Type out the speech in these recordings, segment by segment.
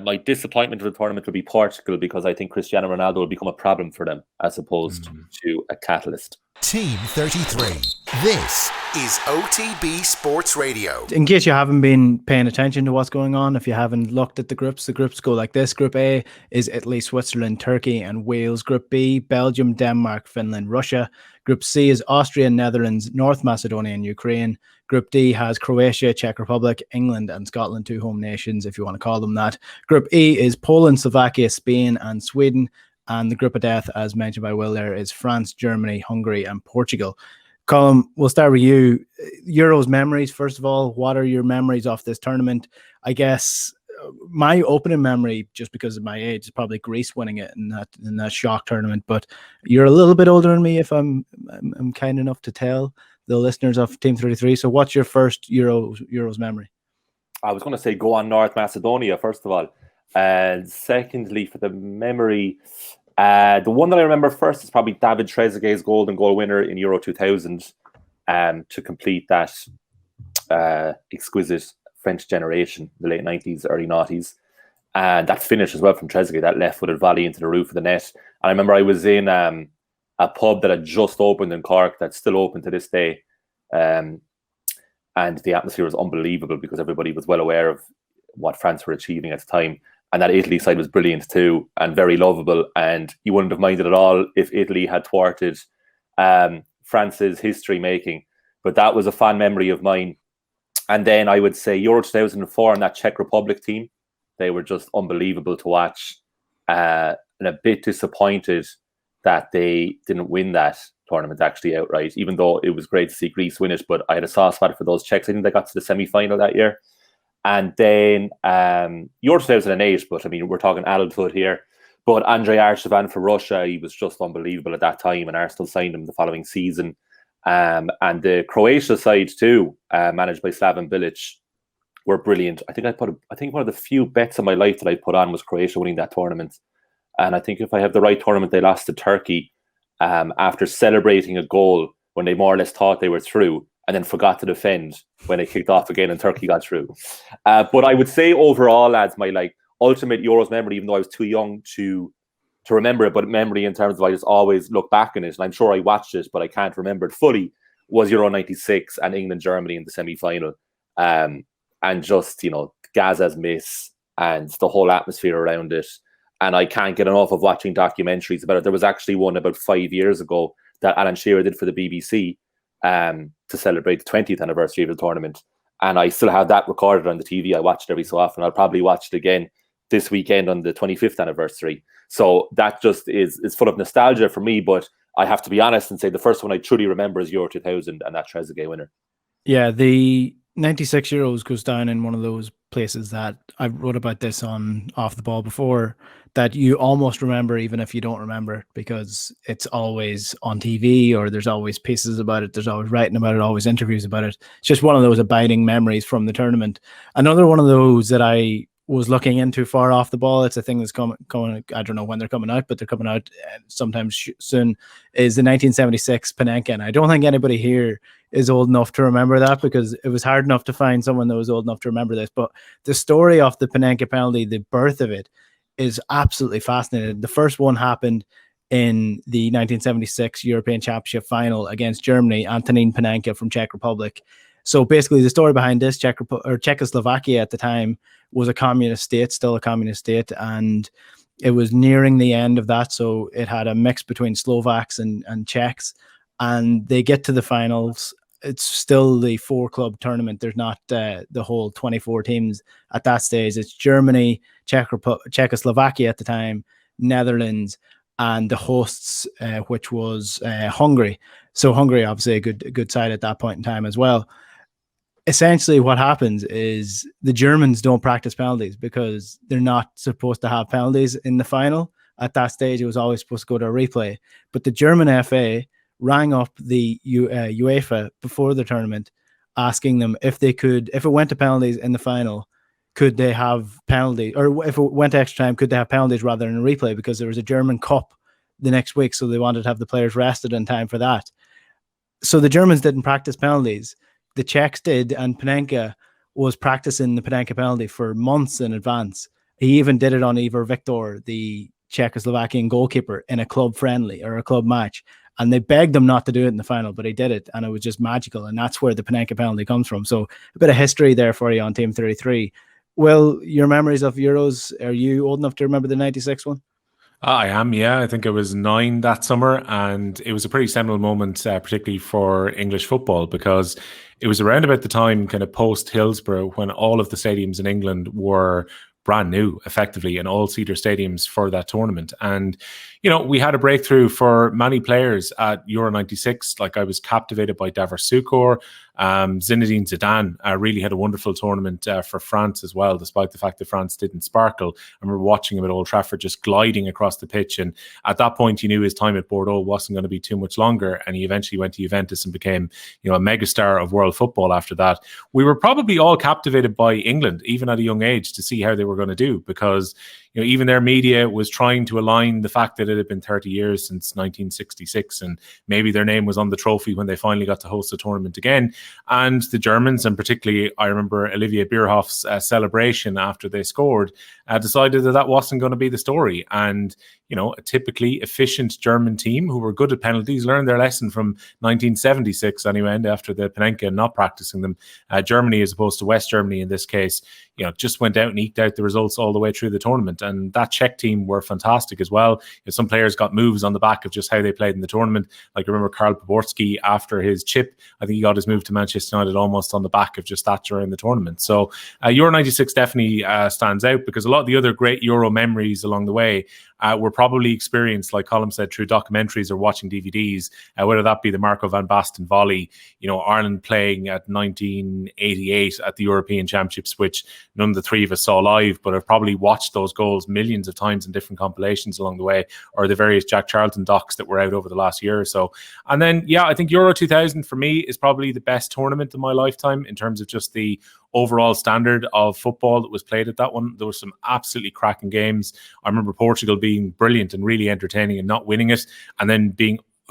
My disappointment of the tournament will be Portugal, because I think Cristiano Ronaldo will become a problem for them as opposed to a catalyst. Team 33. This is OTB Sports Radio. In case you haven't been paying attention to what's going on, if you haven't looked at the groups go like this. Group A is Italy, Switzerland, Turkey and Wales. Group B, Belgium, Denmark, Finland, Russia. Group C is Austria, Netherlands, North Macedonia and Ukraine. Group D has Croatia, Czech Republic, England and Scotland, 2 home nations if you want to call them that. Group E is Poland, Slovakia, Spain and Sweden. And the group of death, as mentioned by Will there, is France, Germany, Hungary and Portugal. Colm, we'll start with you. Euros memories, first of all. What are your memories of this tournament? I guess my opening memory, just because of my age, is probably Greece winning it in that shock tournament. But you're a little bit older than me, if I'm kind enough to tell the listeners of Team 33. So what's your first Euros memory? I was going to say go on North Macedonia, first of all. And secondly, for the memory, the one that I remember first is probably David Trezeguet's golden goal winner in Euro 2000 to complete that exquisite French generation, the late 90s, early 90s. And that finish as well from Trezeguet, that left-footed volley into the roof of the net. And I remember I was in a pub that had just opened in Cork, that's still open to this day. And the atmosphere was unbelievable because everybody was well aware of what France were achieving at the time. And that Italy side was brilliant too, and very lovable. And you wouldn't have minded at all if Italy had thwarted France's history making. But that was a fond memory of mine. And then I would say Euro 2004 and that Czech Republic team, they were just unbelievable to watch. And a bit disappointed that they didn't win that tournament actually outright, even though it was great to see Greece win it. But I had a soft spot for those Czechs. I think they got to the semi-final that year. And then Euro 2008, but I mean, we're talking adulthood here. But Andrei Arshavin for Russia, he was just unbelievable at that time, and Arsenal signed him the following season. And the Croatia side too, managed by Slaven Bilic, were brilliant. I think one of the few bets of my life that I put on was Croatia winning that tournament. And I think if I have the right tournament, they lost to Turkey after celebrating a goal when they more or less thought they were through, and then forgot to defend when they kicked off again and Turkey got through. But I would say overall, lads, my ultimate Euros memory, even though I was too young to remember it, but memory in terms of I just always look back on it, and I'm sure I watched it, but I can't remember it fully, was Euro 96 and England-Germany in the semi-final. And just, Gaza's miss and the whole atmosphere around it. And I can't get enough of watching documentaries about it. There was actually one about 5 years ago that Alan Shearer did for the BBC, to celebrate the 20th anniversary of the tournament. And I still have that recorded on the TV. I watch it every so often. I'll probably watch it again this weekend on the 25th anniversary. So that just is full of nostalgia for me. But I have to be honest and say the first one I truly remember is Euro 2000 and that Trezeguet winner. Yeah, the 96 Euros goes down in one of those places that I wrote about this on Off the Ball before, that you almost remember even if you don't remember it, because it's always on TV or there's always pieces about it, there's always writing about it, always interviews about it. It's just one of those abiding memories from the tournament. Another one of those that I was looking into far off the ball, it's a thing that's coming, I don't know when they're coming out, but they're coming out sometimes soon, is the 1976 Panenka. And I don't think anybody here is old enough to remember that, because it was hard enough to find someone that was old enough to remember this. But the story of the Panenka penalty, the birth of it, is absolutely fascinating. The first one happened in the 1976 European Championship final against Germany, Antonín Panenka from Czech Republic. So basically the story behind this, Czechoslovakia at the time was a communist state, still a communist state, and it was nearing the end of that. So it had a mix between Slovaks and Czechs, and they get to the finals. It's still the 4-club tournament. There's not the whole 24 teams at that stage. It's Germany, Czechoslovakia at the time, Netherlands, and the hosts, which was Hungary. So Hungary, obviously a good side at that point in time as well. Essentially what happens is the Germans don't practice penalties because they're not supposed to have penalties in the final. At that stage, it was always supposed to go to a replay. But the German FA rang up the UEFA before the tournament, asking them if it went to penalties in the final, could they have penalties, or if it went to extra time, could they have penalties rather than a replay, because there was a German Cup the next week, so they wanted to have the players rested in time for that. So the Germans didn't practice penalties. The Czechs did, and Panenka was practicing the Panenka penalty for months in advance. He even did it on Ivar Viktor, the Czechoslovakian goalkeeper, in a club friendly or a club match. And they begged him not to do it in the final, but he did it, and it was just magical. And that's where the Panenka penalty comes from. So a bit of history there for you on Team 33. Well, your memories of Euros, are you old enough to remember the 96 one? I am, yeah. I think I was 9 that summer, and it was a pretty seminal moment, particularly for English football, because it was around about the time, kind of post Hillsborough, when all of the stadiums in England were brand new, effectively, and all-seater stadiums for that tournament. And, you know, we had a breakthrough for many players at Euro 96. Like, I was captivated by Davor Suker. Zinedine Zidane really had a wonderful tournament for France as well, despite the fact that France didn't sparkle. I remember watching him at Old Trafford just gliding across the pitch. And at that point, you knew his time at Bordeaux wasn't going to be too much longer. And he eventually went to Juventus and became, you know, a megastar of world football after that. We were probably all captivated by England, even at a young age, to see how they were going to do, because, you know, even their media was trying to align the fact that it had been 30 years since 1966, and maybe their name was on the trophy when they finally got to host the tournament again. And the Germans, and particularly I remember Olivier Bierhoff's celebration after they scored, decided that that wasn't going to be the story. And, you know, a typically efficient German team who were good at penalties learned their lesson from 1976 anyway, and after the Panenka not practicing them. Germany, as opposed to West Germany in this case, you know, just went out and eked out the results all the way through the tournament. And that Czech team were fantastic as well. You know, some players got moves on the back of just how they played in the tournament. Like, I remember Karl Poborski, after his chip, I think he got his move to Manchester United almost on the back of just that during the tournament. So Euro 96 definitely stands out, because a lot of the other great Euro memories along the way were probably experienced, like Colm said, through documentaries or watching DVDs, whether that be the Marco van Basten volley, you know, Ireland playing at 1988 at the European Championships, which none of the three of us saw live, but have probably watched those goals millions of times in different compilations along the way, or the various Jack Charlton docs that were out over the last year or so. And then, yeah, I think Euro 2000 for me is probably the best tournament of my lifetime in terms of just the overall standard of football that was played at that one. There were some absolutely cracking games. I remember Portugal being brilliant and really entertaining and not winning it, and then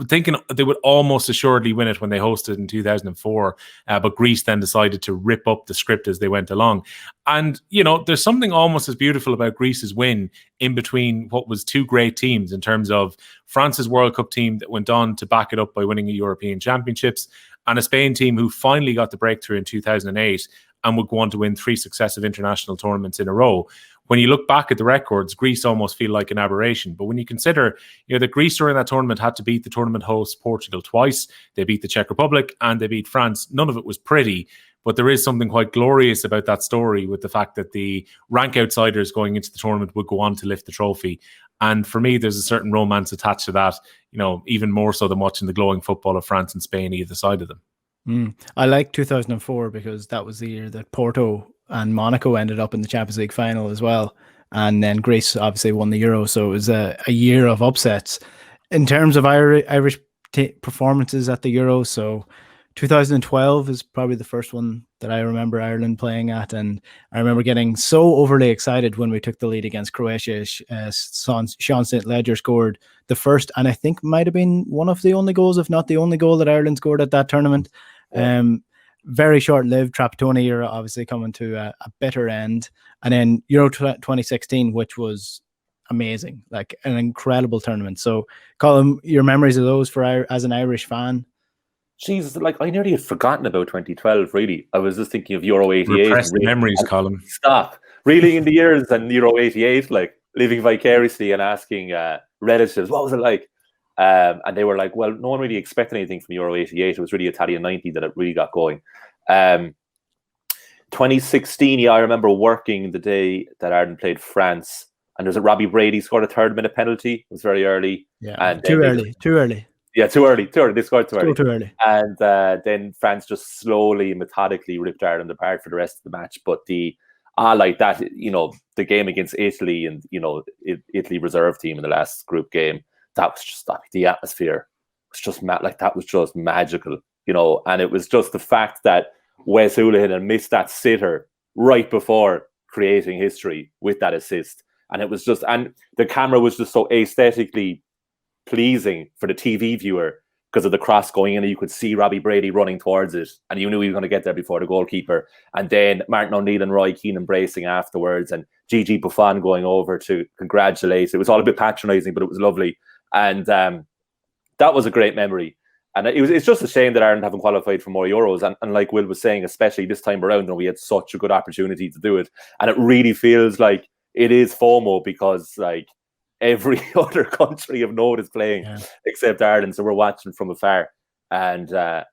thinking they would almost assuredly win it when they hosted in 2004, but Greece then decided to rip up the script as they went along. And, you know, there's something almost as beautiful about Greece's win in between what was two great teams, in terms of France's World Cup team that went on to back it up by winning the European Championships, and a Spain team who finally got the breakthrough in 2008 and would go on to win 3 successive international tournaments in a row. When you look back at the records, Greece almost feel like an aberration. But when you consider, you know, that Greece during that tournament had to beat the tournament host Portugal twice, they beat the Czech Republic and they beat France. None of it was pretty, but there is something quite glorious about that story, with the fact that the rank outsiders going into the tournament would go on to lift the trophy. And for me, there's a certain romance attached to that, you know, even more so than watching the glowing football of France and Spain either side of them. I like 2004 because that was the year that Porto and Monaco ended up in the Champions League final as well. And then Greece obviously won the Euro. So it was a year of upsets. In terms of Irish performances at the Euro, so 2012 is probably the first one that I remember Ireland playing at. And I remember getting so overly excited when we took the lead against Croatia. Sean St. Ledger scored the first, and I think might have been one of the only goals, if not the only goal, that Ireland scored at that tournament. Very short-lived. Trapattoni era obviously coming to a bitter end, and then Euro 2016, which was amazing, like an incredible tournament. So, Colm, your memories of those as an Irish fan? Jesus, like, I nearly had forgotten about 2012, really. I was just thinking of Euro 88. Repressed memories, Colm. Stop. Reeling in the years and Euro 88, like, living vicariously and asking relatives, what was it like? And they were like, well, no one really expected anything from Euro 88. It was really Italian 90 that it really got going. 2016, yeah, I remember working the day that Ireland played France, and there's a Robbie Brady scored a 3rd-minute penalty. It was very early. Yeah, and too early. Yeah, too early. They scored too early. Too early. And then France just slowly, methodically ripped Ireland apart for the rest of the match. But like that, you know, the game against Italy and, you know, Italy reserve team in the last group game, that was just like the atmosphere was just that was just magical, you know. And it was just the fact that Wes Hoolahan had missed that sitter right before creating history with that assist, and it was just, and the camera was just so aesthetically pleasing for the TV viewer, because of the cross going in, and you could see Robbie Brady running towards it, and you knew he was going to get there before the goalkeeper. And then Martin O'Neill and Roy Keane embracing afterwards, and Gigi Buffon going over to congratulate. It was all a bit patronising, but it was lovely. And that was a great memory. And it's just a shame that Ireland haven't qualified for more Euros. And like Will was saying, especially this time around, we had such a good opportunity to do it. And it really feels like it is FOMO, because like every other country of note is playing except Ireland. So we're watching from afar. And I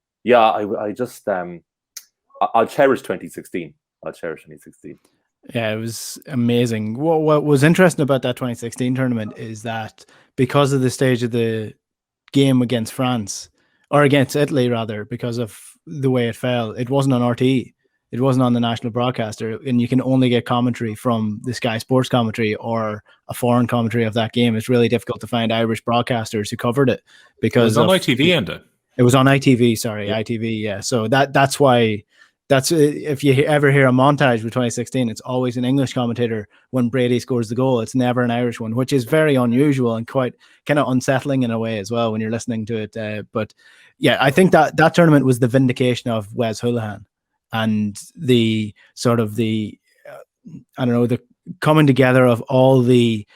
just, I'll cherish 2016. I'll cherish 2016. Yeah, it was amazing. What was interesting about that 2016 tournament is that because of the stage of the game against France, or against Italy rather, because of the way it fell, it wasn't on RTE. It wasn't on the national broadcaster, and you can only get commentary from the Sky Sports commentary or a foreign commentary of that game. It's really difficult to find Irish broadcasters who covered it, because it was on ITV, Enda. It was on ITV, sorry, yeah. ITV, yeah. So that's why. That's if you ever hear a montage with 2016, it's always an English commentator when Brady scores the goal. It's never an Irish one, which is very unusual and quite kind of unsettling in a way as well when you're listening to it. But yeah, I think that tournament was the vindication of Wes Hoolahan and the sort of the coming together of all the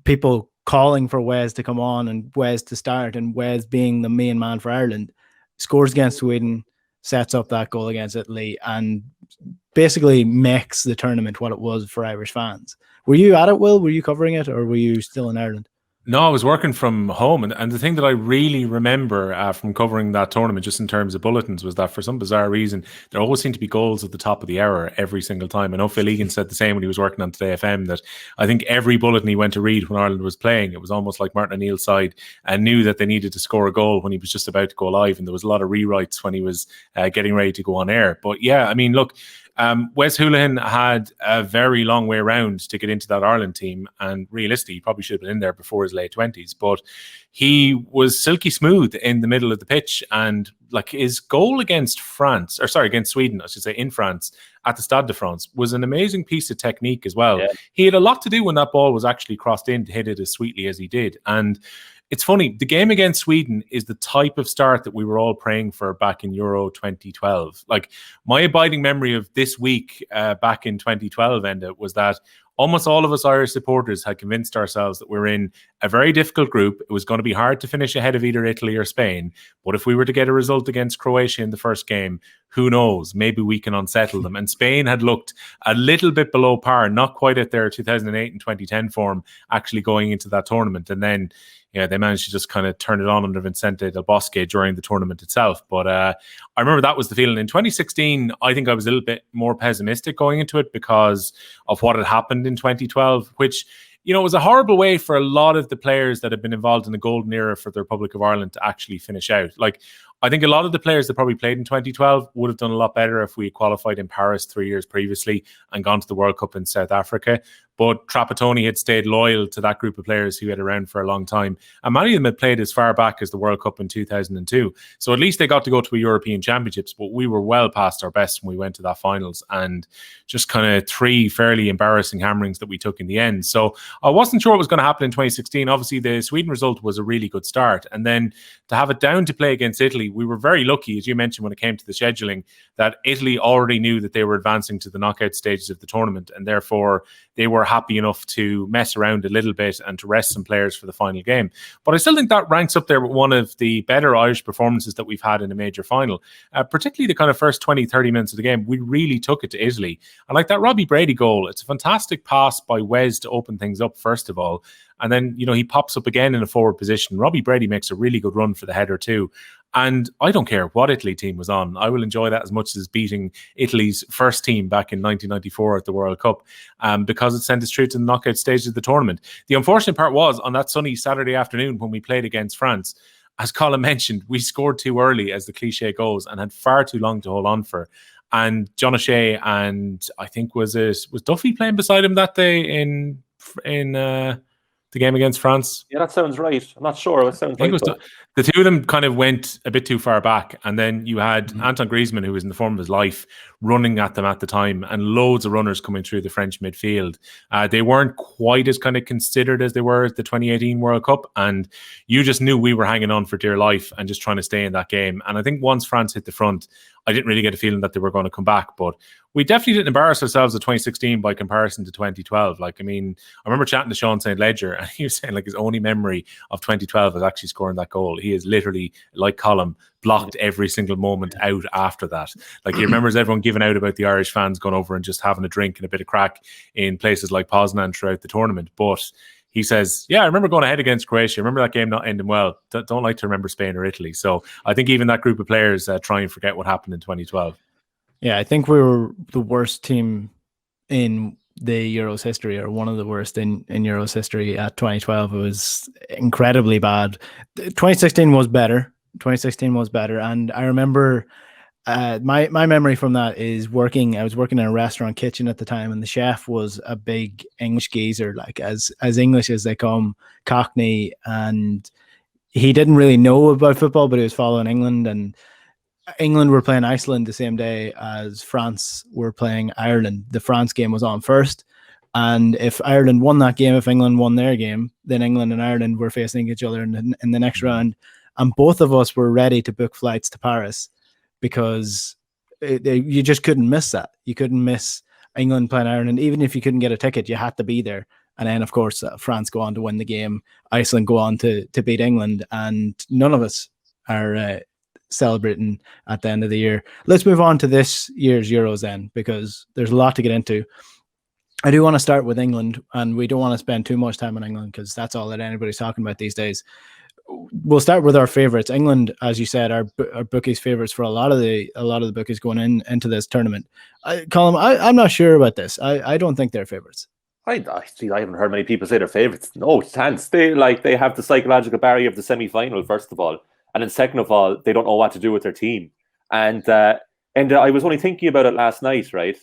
people calling for Wes to come on and Wes to start, and Wes being the main man for Ireland. Scores against Sweden, sets up that goal against Italy, and basically makes the tournament what it was for Irish fans. Were you at it, Will? Were you covering it, or were you still in Ireland? No, I was working from home, and the thing that I really remember from covering that tournament, just in terms of bulletins, was that for some bizarre reason, there always seemed to be goals at the top of the hour every single time. I know Phil Egan said the same when he was working on Today FM, that I think every bulletin he went to read when Ireland was playing, it was almost like Martin O'Neill's side and knew that they needed to score a goal when he was just about to go live, and there was a lot of rewrites when he was getting ready to go on air. But yeah, I mean, look, Wes Hoolahan had a very long way around to get into that Ireland team, and realistically, he probably should have been in there before his late 20s. But he was silky smooth in the middle of the pitch, and like his goal against Sweden, I should say, in France at the Stade de France was an amazing piece of technique as well. Yeah. He had a lot to do when that ball was actually crossed in to hit it as sweetly as he did. And it's funny, the game against Sweden is the type of start that we were all praying for back in Euro 2012. Like, my abiding memory of this week back in 2012, Enda, was that almost all of us Irish supporters had convinced ourselves that we're in a very difficult group. It was going to be hard to finish ahead of either Italy or Spain. But if we were to get a result against Croatia in the first game, who knows? Maybe we can unsettle them. And Spain had looked a little bit below par, not quite at their 2008 and 2010 form, actually going into that tournament. And then they managed to just kind of turn it on under Vicente Del Bosque during the tournament itself. But I remember that was the feeling. In 2016, I think I was a little bit more pessimistic going into it because of what had happened in 2012, which, it was a horrible way for a lot of the players that have been involved in the golden era for the Republic of Ireland to actually finish out. Like, I think a lot of the players that probably played in 2012 would have done a lot better if we qualified in Paris 3 years previously and gone to the World Cup in South Africa. But Trapattoni had stayed loyal to that group of players who had around for a long time. And many of them had played as far back as the World Cup in 2002. So at least they got to go to a European Championships, but we were well past our best when we went to that finals, and just kind of 3 fairly embarrassing hammerings that we took in the end. So I wasn't sure what was going to happen in 2016. Obviously, the Sweden result was a really good start. And then to have it down to play against Italy, we were very lucky, as you mentioned, when it came to the scheduling, that Italy already knew that they were advancing to the knockout stages of the tournament, and therefore they were happy enough to mess around a little bit and to rest some players for the final game. But I still think that ranks up there with one of the better Irish performances that we've had in a major final, particularly the kind of first 20, 30 minutes of the game. We really took it to Italy. And like that Robbie Brady goal, it's a fantastic pass by Wes to open things up, first of all. And then, he pops up again in a forward position. Robbie Brady makes a really good run for the header too. And I don't care what Italy team was on. I will enjoy that as much as beating Italy's first team back in 1994 at the World Cup, because it sent us through to the knockout stage of the tournament. The unfortunate part was, on that sunny Saturday afternoon when we played against France, as Colin mentioned, we scored too early, as the cliche goes, and had far too long to hold on for. And John O'Shea and I think was Duffy playing beside him that day in the game against France? Yeah, that sounds right. I'm not sure. It sounds I think right. it was the two of them kind of went a bit too far back, and then you had Antoine Griezmann, who was in the form of his life, running at them at the time, and loads of runners coming through the French midfield. They weren't quite as kind of considered as they were at the 2018 World Cup, and you just knew we were hanging on for dear life and just trying to stay in that game. And I think once France hit the front, I didn't really get a feeling that they were going to come back, but we definitely didn't embarrass ourselves at 2016 by comparison to 2012. Like, I mean, I remember chatting to Sean St. Ledger, and he was saying like his only memory of 2012 was actually scoring that goal. He is literally, like Colm, blocked every single moment out after that. Like, he remembers everyone giving out about the Irish fans going over and just having a drink and a bit of crack in places like Poznan throughout the tournament. But he says, yeah, I remember going ahead against Croatia. I remember that game not ending well. Don't like to remember Spain or Italy. So I think even that group of players try and forget what happened in 2012. Yeah, I think we were the worst team in the Euros history, or one of the worst in Euros history at 2012. It was incredibly bad. 2016 was better. And I remember my memory from that is I was working in a restaurant kitchen at the time, and the chef was a big English geezer, like as English as they come, Cockney, and he didn't really know about football, but he was following England, and England were playing Iceland the same day as France were playing Ireland. The France game was on first, and if Ireland won that game, if England won their game, then England and Ireland were facing each other in the next round, and both of us were ready to book flights to Paris, because you just couldn't miss that. You couldn't miss England playing Ireland. Even if you couldn't get a ticket, you had to be there. And then, of course, France go on to win the game. Iceland go on to beat England. And none of us are celebrating at the end of the year. Let's move on to this year's Euros then, because there's a lot to get into. I do want to start with England, and we don't want to spend too much time on England because that's all that anybody's talking about these days. We'll start with our favorites. England, as you said, are bookies' favorites for a lot of the bookies going into this tournament. Colm, I'm not sure about this. I don't think they're favorites. I haven't heard many people say they're favourites. No chance. They have the psychological barrier of the semi-final, first of all, and then second of all, they don't know what to do with their team. And I was only thinking about it last night, right?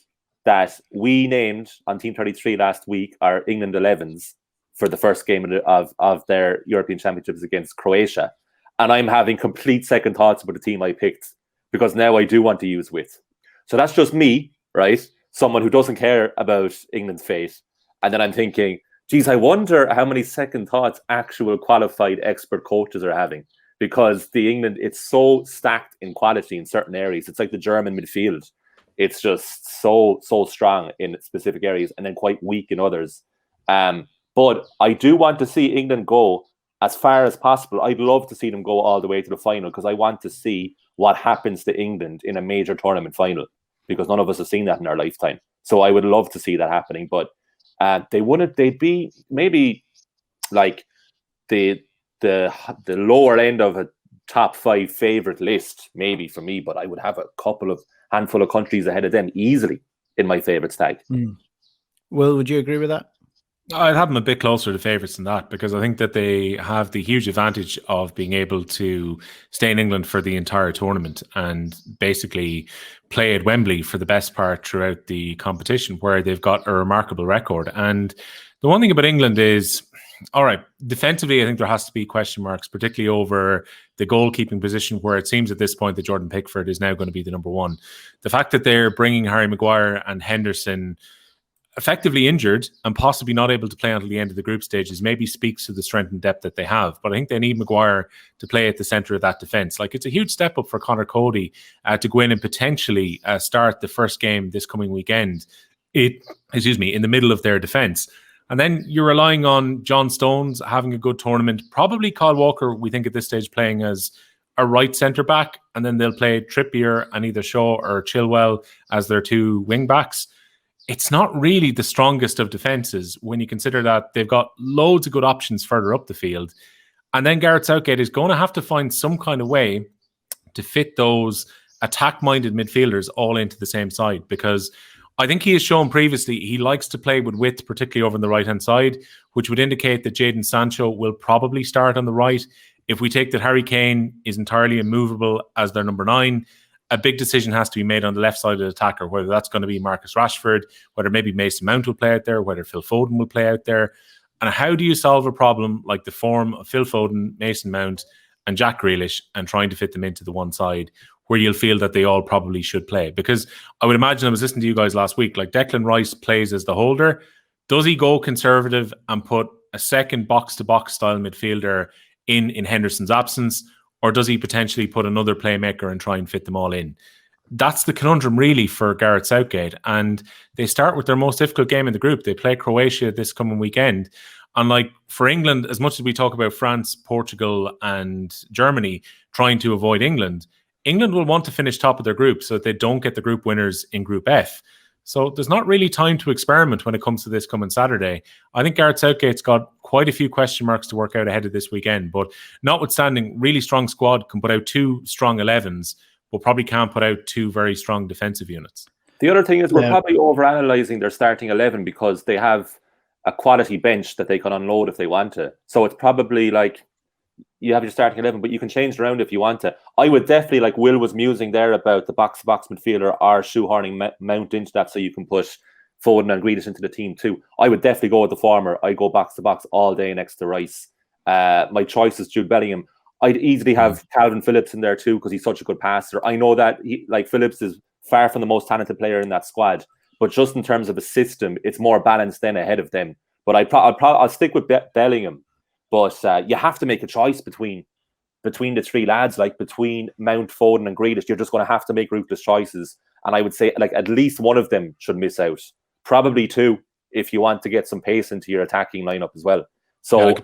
That we named on Team 33 last week our England 11s for the first game of their European Championships against Croatia. And I'm having complete second thoughts about the team I picked, because now I do want to use width. So that's just me, right? Someone who doesn't care about England's fate. And then I'm thinking, geez, I wonder how many second thoughts actual qualified expert coaches are having, because the England, it's so stacked in quality in certain areas. It's like the German midfield. It's just so strong in specific areas and then quite weak in others. But I do want to see England go as far as possible. I'd love to see them go all the way to the final, because I want to see what happens to England in a major tournament final, because none of us have seen that in our lifetime. So I would love to see that happening. But they'd be maybe like the lower end of a top 5 favorite list, maybe for me, but I would have a handful of countries ahead of them easily in my favorites tag. Will, would you agree with that? I'd have them a bit closer to favourites than that, because I think that they have the huge advantage of being able to stay in England for the entire tournament and basically play at Wembley for the best part throughout the competition, where they've got a remarkable record. And the one thing about England is, all right, defensively, I think there has to be question marks, particularly over the goalkeeping position, where it seems at this point that Jordan Pickford is now going to be the number one. The fact that they're bringing Harry Maguire and Henderson effectively injured and possibly not able to play until the end of the group stages maybe speaks to the strength and depth that they have. But I think they need Maguire to play at the centre of that defence. Like, it's a huge step up for Conor Cody to go in and potentially start the first game this coming weekend, in the middle of their defence. And then you're relying on John Stones having a good tournament. Probably Kyle Walker, we think at this stage, playing as a right centre-back. And then they'll play Trippier and either Shaw or Chilwell as their two wing-backs. It's not really the strongest of defences when you consider that they've got loads of good options further up the field. And then Gareth Southgate is going to have to find some kind of way to fit those attack-minded midfielders all into the same side, because I think he has shown previously he likes to play with width, particularly over on the right-hand side, which would indicate that Jadon Sancho will probably start on the right. If we take that Harry Kane is entirely immovable as their number 9, a big decision has to be made on the left side of the attacker, whether that's going to be Marcus Rashford, whether maybe Mason Mount will play out there, whether Phil Foden will play out there. And how do you solve a problem like the form of Phil Foden, Mason Mount, and Jack Grealish, and trying to fit them into the one side where you'll feel that they all probably should play? Because I would imagine, I was listening to you guys last week, like Declan Rice plays as the holder. Does he go conservative and put a second box-to-box style midfielder in Henderson's absence, or does he potentially put another playmaker and try and fit them all in? That's the conundrum really for Gareth Southgate. And they start with their most difficult game in the group. They play Croatia this coming weekend. And like for England, as much as we talk about France, Portugal and Germany trying to avoid England, England will want to finish top of their group so that they don't get the group winners in Group F. So there's not really time to experiment when it comes to this coming Saturday. I think Gareth Southgate's got quite a few question marks to work out ahead of this weekend. But notwithstanding, really strong squad can put out 2 strong 11s, but probably can't put out 2 very strong defensive units. The other thing is we're probably overanalyzing their starting 11 because they have a quality bench that they can unload if they want to. So it's probably like you have your starting 11, but you can change it around if you want to. I would definitely, like Will was musing there about the box-to-box midfielder or shoehorning Mount into that so you can put Foden and Grealish into the team too. I would definitely go with the former. I go box-to-box all day next to Rice. My choice is Jude Bellingham. I'd easily have Calvin Phillips in there too because he's such a good passer. I know that Phillips is far from the most talented player in that squad, but just in terms of a system, it's more balanced than ahead of them. But I'll stick with Bellingham. But you have to make a choice between the 3 lads, like between Mount, Foden and Grealish. You're just going to have to make ruthless choices. And I would say like at least one of them should miss out. Probably 2 if you want to get some pace into your attacking lineup as well. So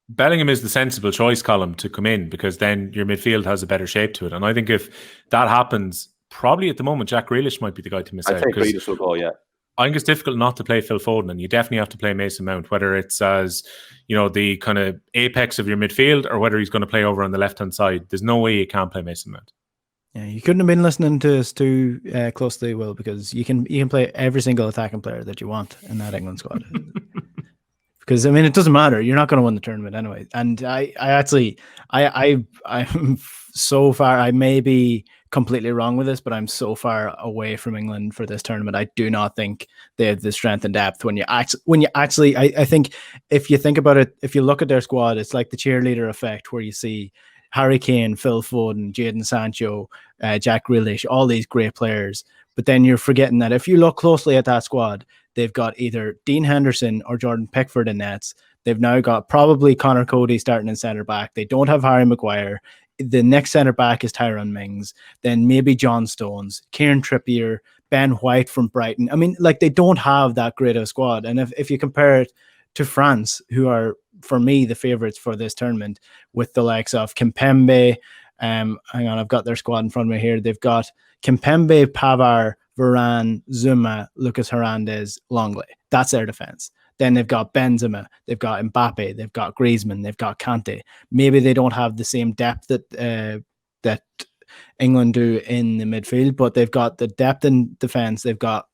Bellingham is the sensible choice, Colm, to come in because then your midfield has a better shape to it. And I think if that happens, probably at the moment, Jack Grealish might be the guy to miss out. I think Grealish will go, yeah. I think it's difficult not to play Phil Foden, and you definitely have to play Mason Mount, whether it's as the kind of apex of your midfield or whether he's going to play over on the left-hand side. There's no way you can't play Mason Mount. Yeah, you couldn't have been listening to us too closely, Will, because you can play every single attacking player that you want in that England squad. Because I mean, it doesn't matter. You're not going to win the tournament anyway. And I'm so far. I may be completely wrong with this, but I'm so far away from England for this tournament. I do not think they have the strength and depth. I think if you think about it, if you look at their squad, it's like the cheerleader effect, where you see Harry Kane, Phil Foden, Jadon Sancho, Jack Grealish, all these great players. But then you're forgetting that if you look closely at that squad, they've got either Dean Henderson or Jordan Pickford in nets. They've now got probably Connor Cody starting in centre back. They don't have Harry Maguire. The next centre back is Tyrone Mings. Then maybe John Stones, Kieran Trippier, Ben White from Brighton. I mean, like, they don't have that great of a squad. And if you compare it to France, who are, for me, the favourites for this tournament, with the likes of Kimpembe, hang on, I've got their squad in front of me here. They've got Kimpembe, Pavard, Varane, Zuma, Lucas Hernandez, Longley. That's their defense. Then they've got Benzema, they've got Mbappe, they've got Griezmann, they've got Kante. Maybe they don't have the same depth that England do in the midfield, but they've got the depth in defense. They've got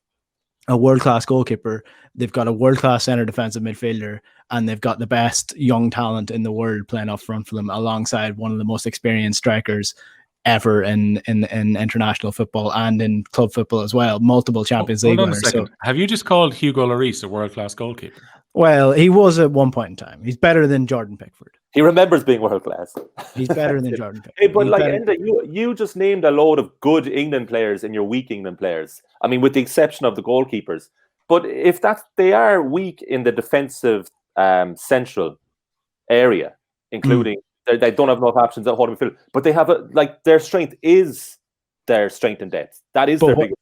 a world-class goalkeeper. They've got a world-class centre defensive midfielder, and they've got the best young talent in the world playing up front for them, alongside one of the most experienced strikers ever in international football and in club football as well. Multiple Champions League winners. So, have you just called Hugo Lloris a world-class goalkeeper? Well, he was at one point in time. He's better than Jordan Pickford. He remembers being world-class. He's better than Jordan Pickford. Hey, but Enda, you just named a load of good England players in your weak England players. I mean, with the exception of the goalkeepers. But if they are weak in the defensive central area, including they don't have enough options at holding midfield, but they have their strength is their strength and depth. That is their biggest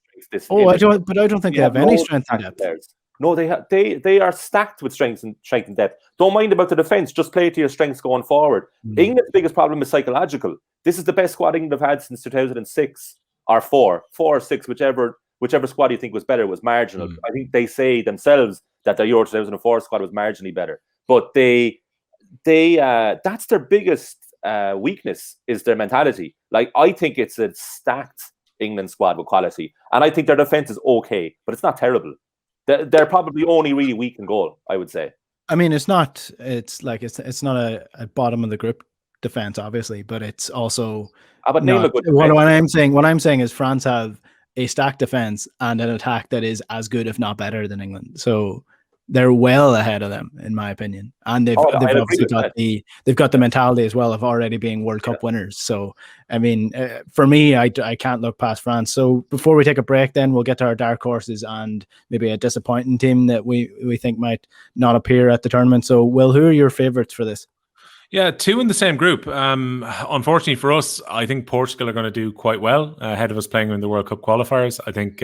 strength. I don't think they have any strength and depth. Players. No, they are stacked with strength and depth. Don't mind about the defense. Just play to your strengths going forward. England's biggest problem is psychological. This is the best squad England have had since 2006 or 4 or 6, whichever squad you think was better was marginal. I think they say themselves that their Euro 2004 squad was marginally better, but they that's their biggest weakness, is their mentality. Like, I think it's a stacked England squad with quality, and I think their defense is okay, but it's not terrible. They're probably only really weak in goal, I would say. I mean, it's not a bottom of the group defense, obviously, but it's also what I'm saying is France have a stacked defense and an attack that is as good, if not better, than England. So they're well ahead of them, in my opinion. And they've I'd agree obviously with got that. they've got the mentality as well of already being World Cup winners. So, I mean, for me, I can't look past France. So before we take a break, then we'll get to our dark horses and maybe a disappointing team that we think might not appear at the tournament. So, Will, who are your favourites for this? Yeah, two in the same group. Unfortunately for us, I think Portugal are going to do quite well ahead of us playing in the World Cup qualifiers. I think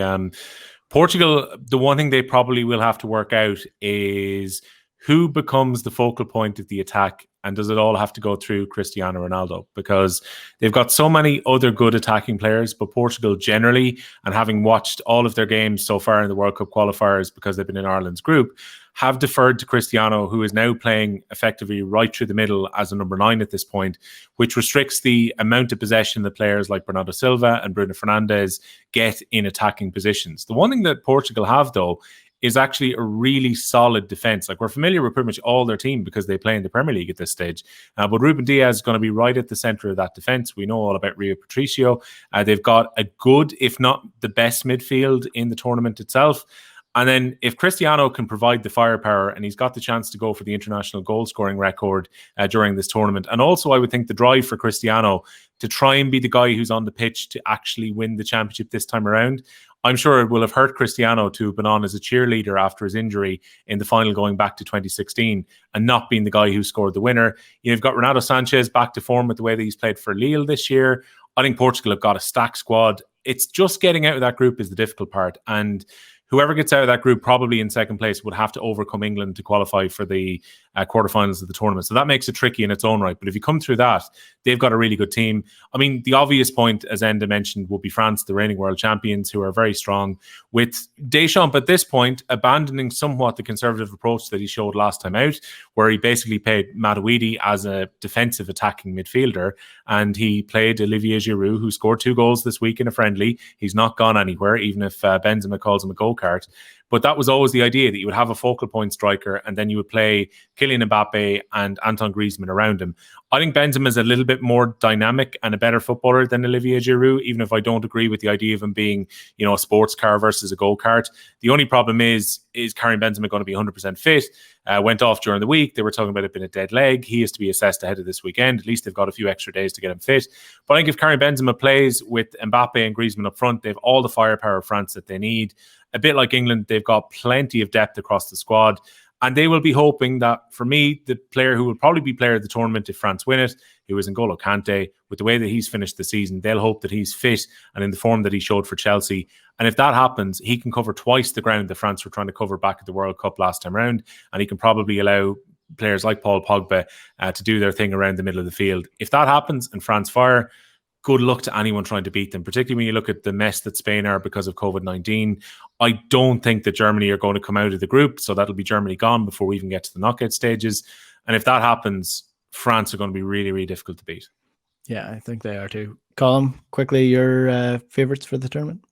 Portugal, the one thing they probably will have to work out is who becomes the focal point of the attack, and does it all have to go through Cristiano Ronaldo? Because they've got so many other good attacking players, but Portugal generally, and having watched all of their games so far in the World Cup qualifiers because they've been in Ireland's group, have deferred to Cristiano, who is now playing effectively right through the middle as a number 9 at this point, which restricts the amount of possession that players like Bernardo Silva and Bruno Fernandes get in attacking positions. The one thing that Portugal have, though, is actually a really solid defense. Like, we're familiar with pretty much all their team because they play in the Premier League at this stage. But Ruben Diaz is going to be right at the center of that defense. We know all about Rio Patricio. They've got a good, if not the best midfield in the tournament itself. And then if Cristiano can provide the firepower, and he's got the chance to go for the international goal scoring record during this tournament. And also, I would think the drive for Cristiano to try and be the guy who's on the pitch to actually win the championship this time around. I'm sure it will have hurt Cristiano to have been on as a cheerleader after his injury in the final going back to 2016 and not being the guy who scored the winner. You've got Renato Sanchez back to form with the way that he's played for Lille this year. I think Portugal have got a stacked squad. It's just getting out of that group is the difficult part. And whoever gets out of that group probably in second place would have to overcome England to qualify for the quarterfinals of the tournament. So that makes it tricky in its own right. But if you come through that, they've got a really good team. I mean, the obvious point, as Enda mentioned, will be France, the reigning world champions, who are very strong, with Deschamps at this point abandoning somewhat the conservative approach that he showed last time out, where he basically played Matuidi as a defensive attacking midfielder, and he played Olivier Giroud, who scored 2 goals this week in a friendly. He's not gone anywhere, even if Benzema calls him a go-kart. But that was always the idea, that you would have a focal point striker and then you would play Kylian Mbappe and Antoine Griezmann around him. I think Benzema is a little bit more dynamic and a better footballer than Olivier Giroud, even if I don't agree with the idea of him being, a sports car versus a go-kart. The only problem is Karim Benzema going to be 100% fit? Went off during the week. They were talking about it being a dead leg. He is to be assessed ahead of this weekend. At least they've got a few extra days to get him fit. But I think if Karim Benzema plays with Mbappe and Griezmann up front, they have all the firepower of France that they need. A bit like England, they've got plenty of depth across the squad. And they will be hoping that, for me, the player who will probably be player of the tournament if France win it, who is N'Golo Kante, with the way that he's finished the season, they'll hope that he's fit and in the form that he showed for Chelsea. And if that happens, he can cover twice the ground that France were trying to cover back at the World Cup last time around. And he can probably allow players like Paul Pogba to do their thing around the middle of the field. If that happens and France fire, good luck to anyone trying to beat them, particularly when you look at the mess that Spain are because of COVID-19. I don't think that Germany are going to come out of the group, so that'll be Germany gone before we even get to the knockout stages. And if that happens, France are going to be really, really difficult to beat. Yeah, I think they are too. Colm, quickly, your favourites for the tournament?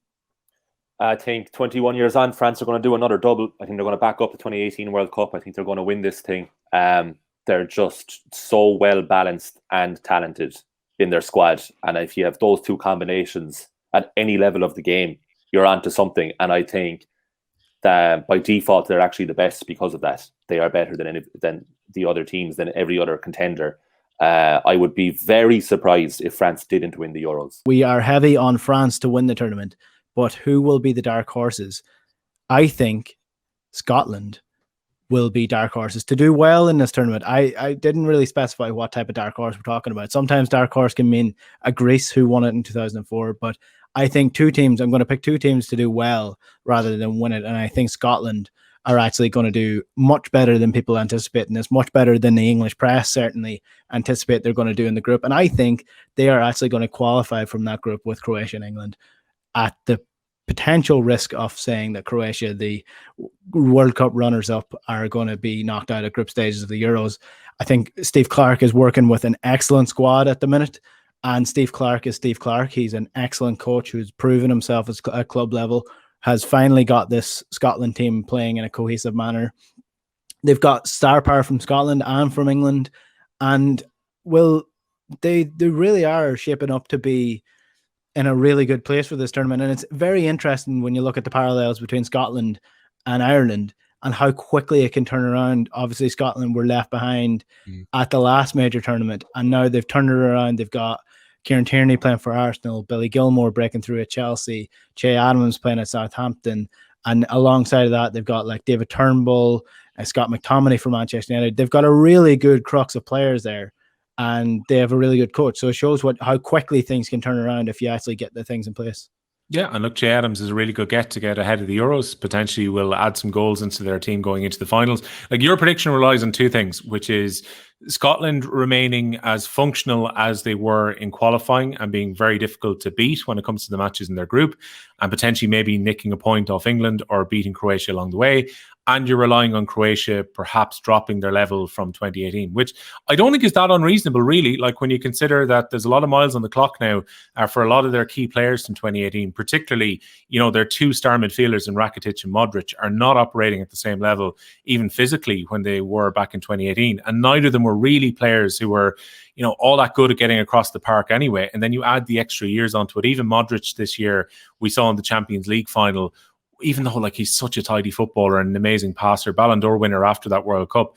I think 21 years on, France are going to do another double. I think they're going to back up the 2018 World Cup. I think they're going to win this thing. They're just so well balanced and talented in their squad. And if you have those two combinations at any level of the game, you're onto something. And I think that by default, they're actually the best because of that. They are better than the other teams, than every other contender. I would be very surprised if France didn't win the Euros. We are heavy on France to win the tournament, but who will be the dark horses? I think Scotland will be dark horses to do well in this tournament. I didn't really specify what type of dark horse we're talking about. Sometimes dark horse can mean a Greece who won it in 2004, but I think I'm going to pick 2 teams to do well rather than win it. And I think Scotland are actually going to do much better than people anticipate, and it's much better than the English press certainly anticipate they're going to do in the group. And I think they are actually going to qualify from that group with Croatia and England, at the potential risk of saying that Croatia, the World Cup runners-up, are going to be knocked out at group stages of the Euros. I think Steve Clarke is working with an excellent squad at the minute, and Steve Clarke is Steve Clarke. He's an excellent coach who's proven himself at club level, has finally got this Scotland team playing in a cohesive manner. They've got star power from Scotland and from England, and they really are shaping up to be in a really good place for this tournament. And it's very interesting when you look at the parallels between Scotland and Ireland and how quickly it can turn around. Obviously, Scotland were left behind at the last major tournament, and now they've turned it around. They've got Kieran Tierney playing for Arsenal, Billy Gilmore breaking through at Chelsea, Che Adams playing at Southampton, and alongside of that, they've got like David Turnbull, Scott McTominay for Manchester United. They've got a really good crux of players there, and they have a really good coach. So it shows how quickly things can turn around if you actually get the things in place. Yeah, and look, Che Adams is a really good get to get ahead of the Euros. Potentially will add some goals into their team going into the finals. Like, your prediction relies on two things, which is Scotland remaining as functional as they were in qualifying and being very difficult to beat when it comes to the matches in their group, and potentially maybe nicking a point off England or beating Croatia along the way. And you're relying on Croatia perhaps dropping their level from 2018, which I don't think is that unreasonable, really. Like, when you consider that there's a lot of miles on the clock now for a lot of their key players from 2018, particularly, their two star midfielders in Rakitic and Modric are not operating at the same level, even physically, when they were back in 2018. And neither of them were really players who were, all that good at getting across the park anyway. And then you add the extra years onto it. Even Modric this year, we saw in the Champions League final, even though like he's such a tidy footballer and an amazing passer, Ballon d'Or winner after that World Cup,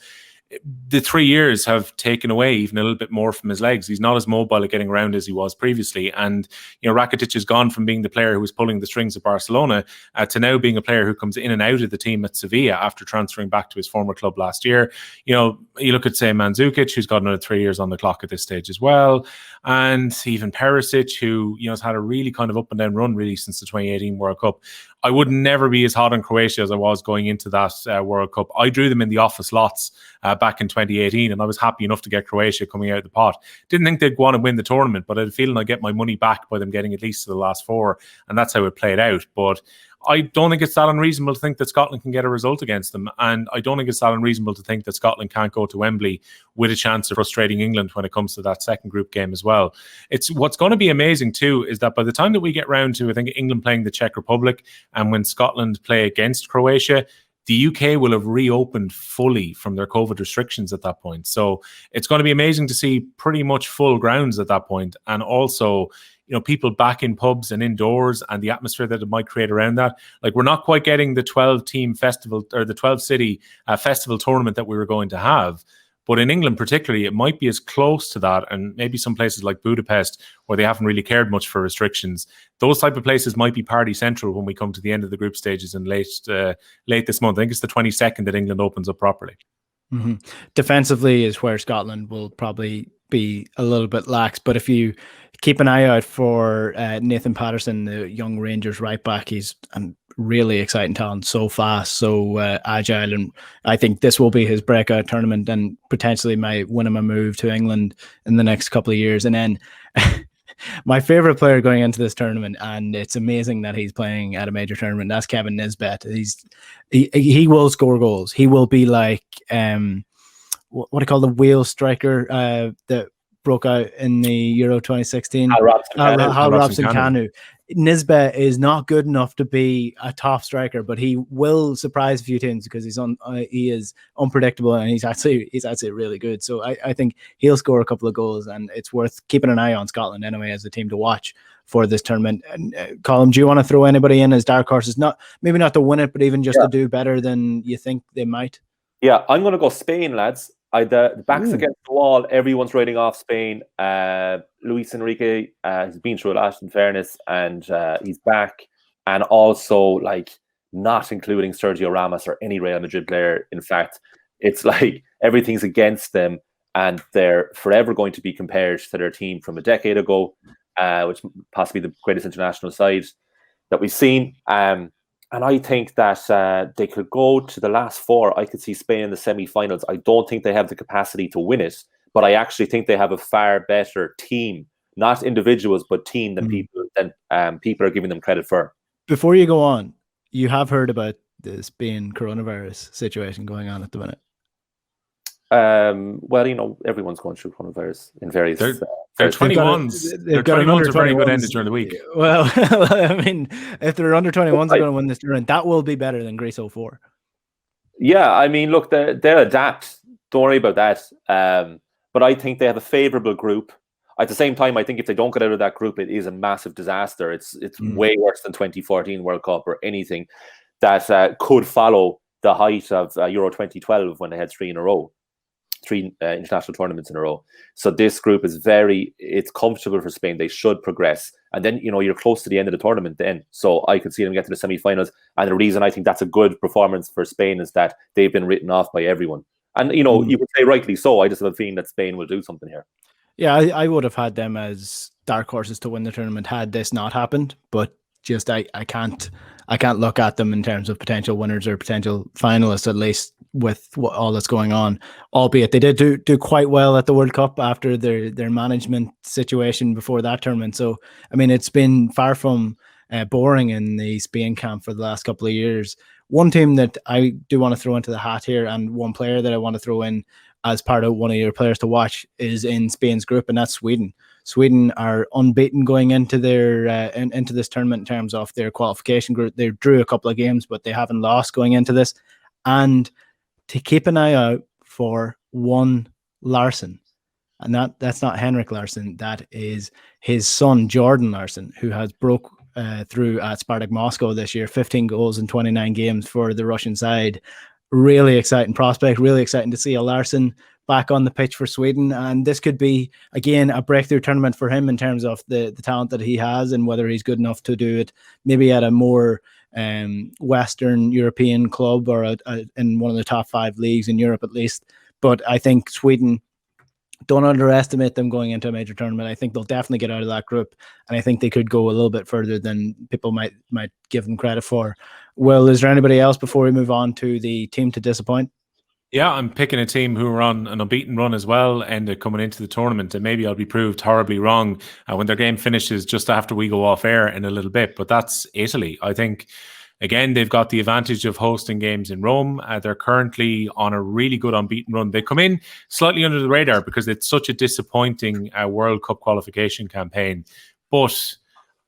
the 3 years have taken away even a little bit more from his legs. He's not as mobile at getting around as he was previously. And, Rakitic has gone from being the player who was pulling the strings at Barcelona to now being a player who comes in and out of the team at Sevilla after transferring back to his former club last year. You look at, say, Mandzukic, who's got another 3 years on the clock at this stage as well. And even Perisic, who, has had a really kind of up and down run really since the 2018 World Cup. I would never be as hot on Croatia as I was going into that World Cup. I drew them in the office lots back in 2018, and I was happy enough to get Croatia coming out of the pot. Didn't think they'd go on and win the tournament, but I had a feeling I'd get my money back by them getting at least to the last four, and that's how it played out. But I don't think it's that unreasonable to think that Scotland can get a result against them. And I don't think it's that unreasonable to think that Scotland can't go to Wembley with a chance of frustrating England when it comes to that second group game as well. It's what's going to be amazing too is that by the time that we get round to, I think, England playing the Czech Republic, and when Scotland play against Croatia, the UK will have reopened fully from their COVID restrictions at that point. So it's going to be amazing to see pretty much full grounds at that point. And also, people back in pubs and indoors, and the atmosphere that it might create around that. Like, we're not quite getting the 12-team festival or the 12-city festival tournament that we were going to have. But in England particularly, it might be as close to that, and maybe some places like Budapest, where they haven't really cared much for restrictions. Those type of places might be party central when we come to the end of the group stages in late this month. I think it's the 22nd that England opens up properly. Mm-hmm. Defensively is where Scotland will probably be a little bit lax, but if you keep an eye out for Nathan Patterson, the young Rangers right back, he's a really exciting talent, so fast, so agile, and I think this will be his breakout tournament and potentially might win him a move to England in the next couple of years. And then my favorite player going into this tournament, and it's amazing that he's playing at a major tournament, that's Kevin Nisbet. He will score goals. He will be like what do you call the wheel striker that broke out in the Euro 2016? Hal Robson-Kanu. Nisbet is not good enough to be a top striker, but he will surprise a few teams because he is unpredictable, and he's actually really good. So I think he'll score a couple of goals, and it's worth keeping an eye on Scotland anyway as a team to watch for this tournament. And Colm, do you want to throw anybody in as dark horses? Maybe not to win it, but even just to do better than you think they might. Yeah, I'm going to go Spain, lads. The back's against the wall. Everyone's writing off Spain. Luis Enrique has been through a lot, in fairness, and he's back. And also, like, not including Sergio Ramos or any Real Madrid player. In fact, it's like everything's against them, and they're forever going to be compared to their team from a decade ago, which possibly the greatest international side that we've seen. And I think that they could go to the last four. I could see Spain in the semi-finals. I don't think they have the capacity to win it, but I actually think they have a far better team, not individuals, but team than people are giving them credit for. Before you go on, you have heard about the Spain coronavirus situation going on at the minute. Well, everyone's going through coronavirus in various. They're 21s. They're 21s are very good ended during the week. Well, I mean, if they're under 21s, they're going to win this tournament. That will be better than Greece 04. Yeah, I mean, look, they'll adapt. Don't worry about that. But I think they have a favourable group. At the same time, I think if they don't get out of that group, it is a massive disaster. It's way worse than 2014 World Cup or anything that could follow the height of Euro 2012 when they had three international tournaments in a row. So this group is it's comfortable for Spain. They should progress. And then, you're close to the end of the tournament then. So I could see them get to the semi-finals. And the reason I think that's a good performance for Spain is that they've been written off by everyone. And, you would say rightly so. I just have a feeling that Spain will do something here. Yeah, I would have had them as dark horses to win the tournament had this not happened. But just I can't look at them in terms of potential winners or potential finalists, at least with all that's going on. Albeit they did do quite well at the World Cup after their management situation before that tournament. So I mean, it's been far from boring in the Spain camp for the last couple of years. One team that I do want to throw into the hat here, and one player that I want to throw in as part of one of your players to watch, is in Spain's group, and that's Sweden. Sweden are unbeaten going into their into this tournament in terms of their qualification group. They drew a couple of games, but they haven't lost going into this. And to keep an eye out for one Larsson, and that's not Henrik Larsson, that is his son Jordan Larsson, who has broke through at Spartak Moscow this year, 15 goals in 29 games for the Russian side. Really exciting prospect, really exciting to see a Larsson back on the pitch for Sweden. And this could be, again, a breakthrough tournament for him in terms of the talent that he has and whether he's good enough to do it maybe at a more Western European club or in one of the top 5 leagues in Europe at least. But I think Sweden, don't underestimate them going into a major tournament. I think they'll definitely get out of that group, and I think they could go a little bit further than people might give them credit for. Will, is there anybody else before we move on to the team to disappoint? Yeah, I'm picking a team who are on an unbeaten run as well, and coming into the tournament, and maybe I'll be proved horribly wrong when their game finishes just after we go off air in a little bit, but that's Italy. I think, again, they've got the advantage of hosting games in Rome. They're currently on a really good unbeaten run. They come in slightly under the radar because it's such a disappointing World Cup qualification campaign, but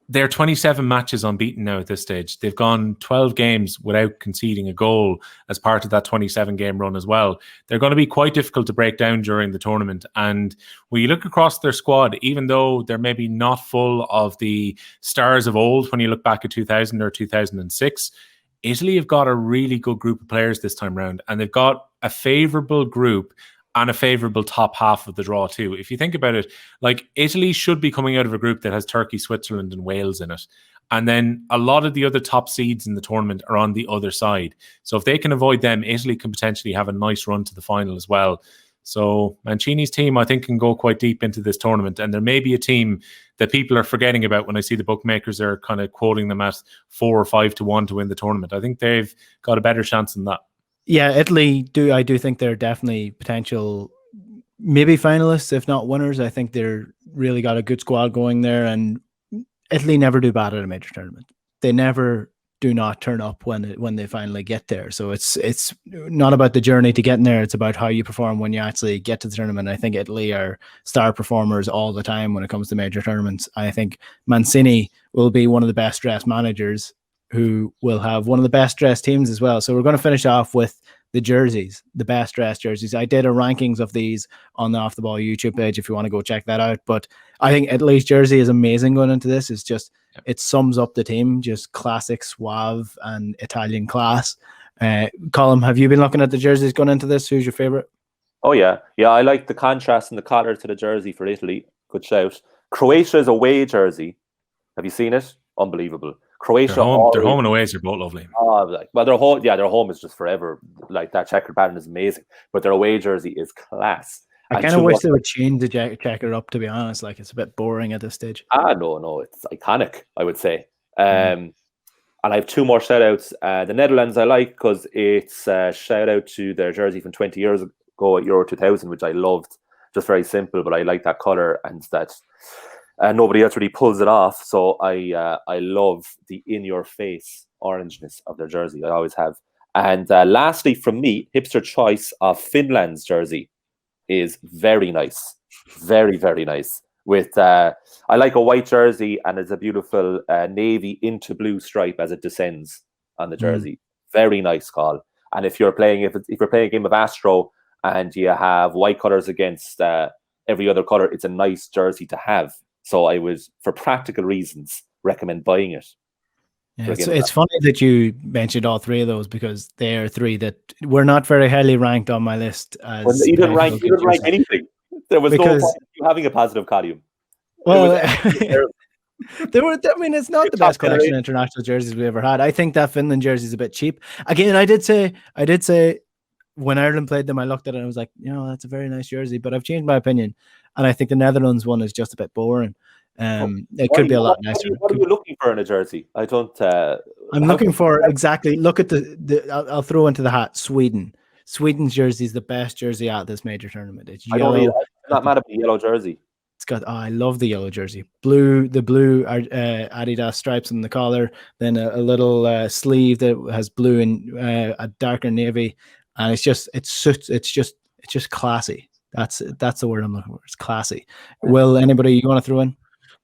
they're 27 matches unbeaten now at this stage. They've gone 12 games without conceding a goal as part of that 27-game run as well. They're going to be quite difficult to break down during the tournament. And when you look across their squad, even though they're maybe not full of the stars of old when you look back at 2000 or 2006, Italy have got a really good group of players this time round. And they've got a favourable group and a favourable top half of the draw too. If you think about it, like Italy should be coming out of a group that has Turkey, Switzerland and Wales in it. And then a lot of the other top seeds in the tournament are on the other side. So if they can avoid them, Italy can potentially have a nice run to the final as well. So Mancini's team, I think, can go quite deep into this tournament. And there may be a team that people are forgetting about when I see the bookmakers are kind of quoting them at 4 or 5 to 1 to win the tournament. I think they've got a better chance than that. Yeah, Italy I do think they're definitely potential, maybe finalists, if not winners. I think they're really got a good squad going there, and Italy never do bad at a major tournament. They never do not turn up when they finally get there. So it's not about the journey to getting there. It's about how you perform when you actually get to the tournament. I think Italy are star performers all the time when it comes to major tournaments. I think Mancini will be one of the best dressed managers who will have one of the best dressed teams as well. So we're going to finish off with the jerseys, the best dressed jerseys. I did a rankings of these on the Off the Ball YouTube page if you want to go check that out. But I think Italy's jersey is amazing going into this. It's just, it sums up the team, just classic suave and Italian class. Colm, have you been looking at the jerseys going into this? Who's your favorite? Oh, yeah. Yeah, I like the contrast in the collar to the jersey for Italy. Good shout. Croatia's away jersey. Have you seen it? Unbelievable. Croatia, their home and aways are both lovely. Their home is just forever. Like that checkered pattern is amazing, but their away jersey is class. I kind of wish they would change the checker up, to be honest. Like, it's a bit boring at this stage. No, it's iconic, I would say. And I have 2 more shout outs. The Netherlands I like because it's a shout out to their jersey from 20 years ago at Euro 2000, which I loved. Just very simple, but I like that colour and that. Nobody else really pulls it off, so I love the in-your-face orangeness of their jersey. I always have. And lastly, from me, hipster choice of Finland's jersey is very nice, very, very nice. With I like a white jersey, and it's a beautiful navy into blue stripe as it descends on the jersey. Very nice call. And if you're playing a game of Astro and you have white colors against every other color, it's a nice jersey to have. So I would, for practical reasons, recommend buying it. Yeah, it's funny that you mentioned all three of those because they are three that were not very highly ranked on my list. As you didn't rank anything. There was no point in you having a positive column. Well, there were. I mean, it's not the best collection of international jerseys we ever had. I think that Finland jersey is a bit cheap. Again, I did say when Ireland played them, I looked at it and I was like, that's a very nice jersey. But I've changed my opinion, and I think the Netherlands one is just a bit boring. It could be a lot nicer. What are you looking for in a jersey? I don't. I'm looking for exactly. Look at I'll throw into the hat Sweden. Sweden's jersey is the best jersey at this major tournament. It's yellow. I'm not mad at the yellow jersey. It's got. I love the yellow jersey. The blue Adidas stripes on the collar. Then a little sleeve that has blue and a darker navy, and it's just classy. That's the word I'm looking for. It's classy. Will anybody you want to throw in?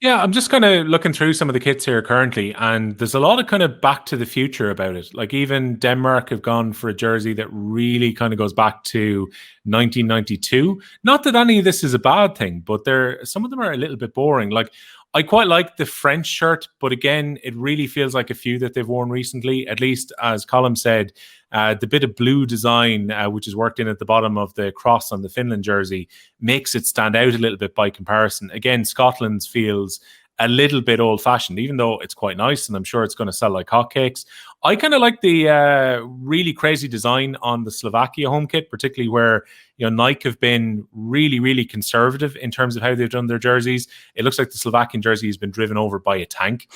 Yeah, I'm just kind of looking through some of the kits here currently, and there's a lot of kind of back to the future about it. Like even Denmark have gone for a jersey that really kind of goes back to 1992. Not that any of this is a bad thing, but some of them are a little bit boring. Like I quite like the French shirt, but again, it really feels like a few that they've worn recently. At least, as Colm said, the bit of blue design, which is worked in at the bottom of the cross on the Finland jersey, makes it stand out a little bit by comparison. Again, Scotland's feels a little bit old-fashioned, even though it's quite nice, and I'm sure it's going to sell like hotcakes. I kind of like the really crazy design on the Slovakia home kit, particularly where Nike have been really, really conservative in terms of how they've done their jerseys. It looks like the Slovakian jersey has been driven over by a tank.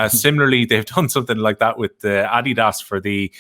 Similarly, they've done something like that with the Adidas for the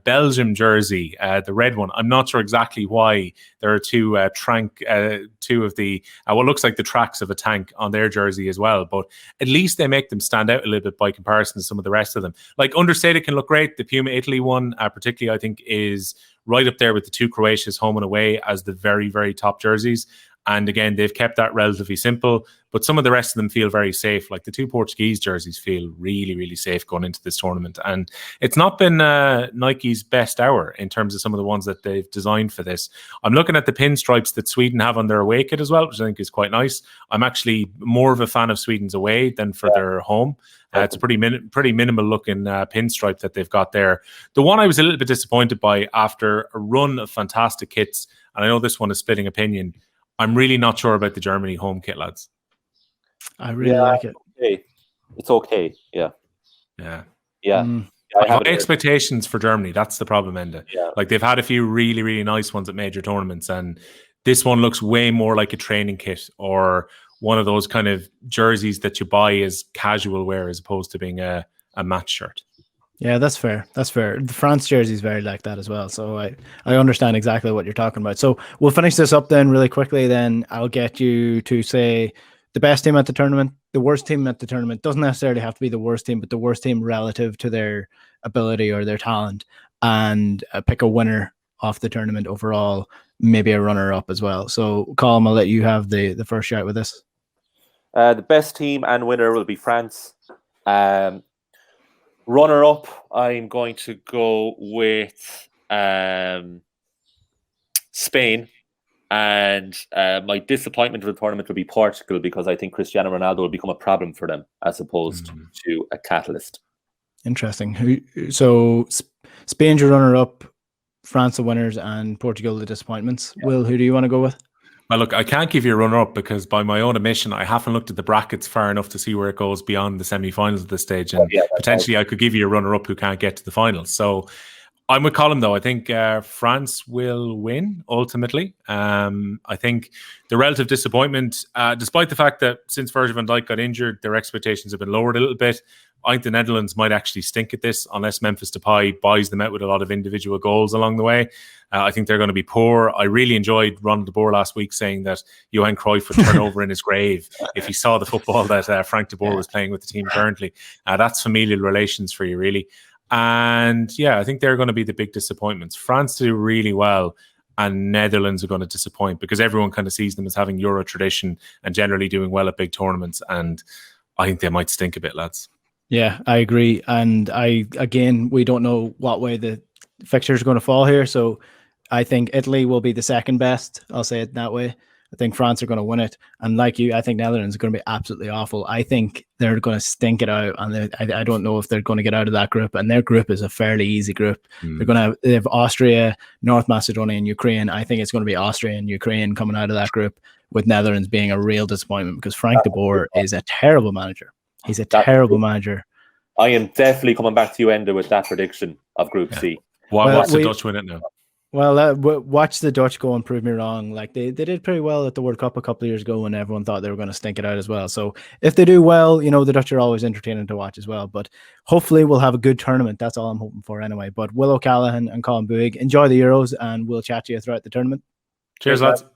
Belgium jersey, the red one. I'm not sure exactly why there are two of the what looks like the tracks of a tank on their jersey as well. But at least they make them stand out a little bit by comparison to some of the rest of them. Like understated can look great. The Puma Italy one, particularly, I think is right up there with the two Croatia's home and away as the very, very top jerseys. And again, they've kept that relatively simple, but some of the rest of them feel very safe. Like the two Portuguese jerseys feel really, really safe going into this tournament. And it's not been Nike's best hour in terms of some of the ones that they've designed for this. I'm looking at the pinstripes that Sweden have on their away kit as well, which I think is quite nice. I'm actually more of a fan of Sweden's away than for their home. It's a pretty minimal looking pinstripe that they've got there. The one I was a little bit disappointed by after a run of fantastic kits, and I know this one is splitting opinion, I'm really not sure about the Germany home kit, lads. I really like it. Okay. It's okay. Yeah. Yeah. Yeah. I have expectations for Germany. That's the problem, Enda. Yeah. Like they've had a few really, really nice ones at major tournaments, and this one looks way more like a training kit or one of those kind of jerseys that you buy as casual wear as opposed to being a match shirt. Yeah, that's fair. That's fair. The France jersey is very like that as well. So I understand exactly what you're talking about. So we'll finish this up then really quickly. Then I'll get you to say the best team at the tournament, the worst team at the tournament. Doesn't necessarily have to be the worst team, but the worst team relative to their ability or their talent, and pick a winner off the tournament overall, maybe a runner-up as well. So Colm, I'll let you have the first shot with this. The best team and winner will be France. Runner-up, I'm going to go with Spain. And my disappointment of the tournament will be Portugal, because I think Cristiano Ronaldo will become a problem for them as opposed to a catalyst. Interesting. So Spain's your runner-up, France the winners, and Portugal the disappointments. Yeah. Will, who do you want to go with? Well, look, I can't give you a runner-up because by my own admission, I haven't looked at the brackets far enough to see where it goes beyond the semi-finals at this stage. And potentially I could give you a runner-up who can't get to the finals. So I'm with Colm, though. I think France will win, ultimately. I think the relative disappointment, despite the fact that since Virgil van Dijk got injured, their expectations have been lowered a little bit. I think the Netherlands might actually stink at this unless Memphis Depay buys them out with a lot of individual goals along the way. I think they're going to be poor. I really enjoyed Ronald de Boer last week saying that Johan Cruyff would turn over in his grave if he saw the football that Frank de Boer was playing with the team currently. That's familial relations for you, really. And yeah, I think they're going to be the big disappointments. France do really well, and Netherlands are going to disappoint because everyone kind of sees them as having Euro tradition and generally doing well at big tournaments. And I think they might stink a bit, lads. Yeah, I agree. And we don't know what way the fixtures are going to fall here. So I think Italy will be the second best. I'll say it that way. I think France are going to win it. And like you, I think Netherlands are going to be absolutely awful. I think they're going to stink it out. And I don't know if they're going to get out of that group. And their group is a fairly easy group. They have Austria, North Macedonia, and Ukraine. I think it's going to be Austria and Ukraine coming out of that group, with Netherlands being a real disappointment, because Frank de Boer is a terrible manager. He's a terrible manager. I am definitely coming back to you, Enda, with that prediction of Group C. What's the Dutch win it now? Well, watch the Dutch go and prove me wrong. Like they did pretty well at the World Cup a couple of years ago, when everyone thought they were going to stink it out as well. So if they do well, the Dutch are always entertaining to watch as well. But hopefully we'll have a good tournament. That's all I'm hoping for anyway. But Will O'Callaghan and Colm Boohig, enjoy the Euros, and we'll chat to you throughout the tournament. Cheers, lads.